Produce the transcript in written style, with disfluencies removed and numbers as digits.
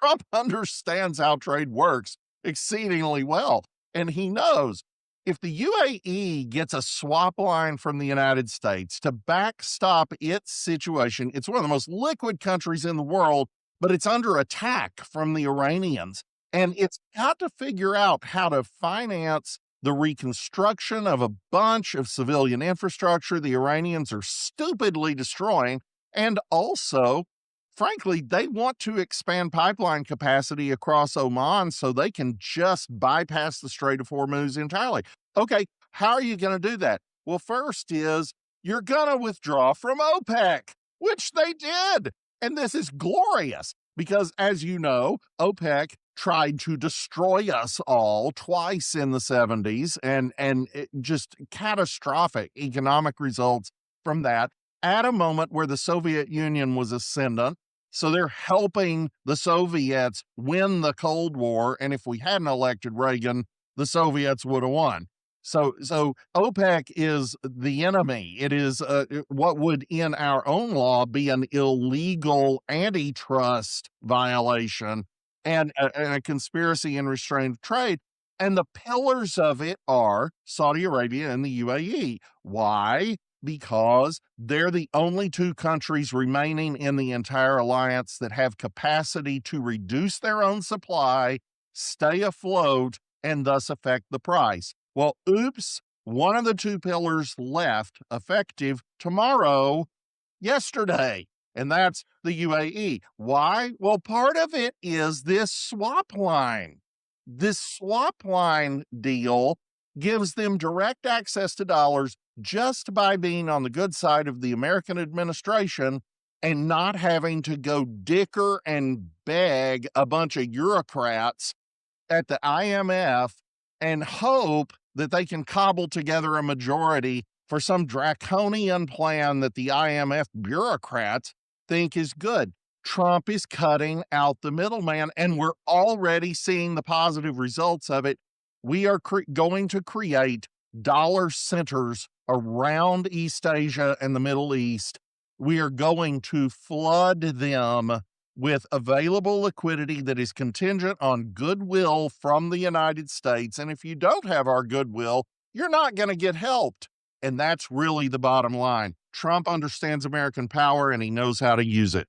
Trump understands how trade works exceedingly well. And he knows if the UAE gets a swap line from the United States to backstop its situation, it's one of the most liquid countries in the world, but it's under attack from the Iranians. And it's got to figure out how to finance the reconstruction of a bunch of civilian infrastructure the Iranians are stupidly destroying. And also, frankly, they want to expand pipeline capacity across Oman so they can just bypass the Strait of Hormuz entirely. Okay, how are you going to do that? Well, first is you're going to withdraw from OPEC, which they did. And this is glorious because, as you know, OPEC tried to destroy us all twice in the 70s and just catastrophic economic results from that at a moment where the Soviet Union was ascendant. So they're helping the Soviets win the Cold War. And if we hadn't elected Reagan, the Soviets would have won. So OPEC is the enemy. It is what would in our own law be an illegal antitrust violation and a conspiracy and restrained trade. And the pillars of it are Saudi Arabia and the UAE. Why? Because they're the only two countries remaining in the entire alliance that have capacity to reduce their own supply, stay afloat, and thus affect the price. Well, oops, one of the two pillars left effective tomorrow, yesterday, and that's the UAE. Why? Well, part of it is this swap line. This swap line deal gives them direct access to dollars just by being on the good side of the American administration and not having to go dicker and beg a bunch of bureaucrats at the IMF and hope that they can cobble together a majority for some draconian plan that the IMF bureaucrats think is good. Trump is cutting out the middleman, and we're already seeing the positive results of it. We are going to create dollar centers around East Asia and the Middle East. We are going to flood them with available liquidity that is contingent on goodwill from the United States. And if you don't have our goodwill, you're not going to get helped. And that's really the bottom line. Trump understands American power and he knows how to use it.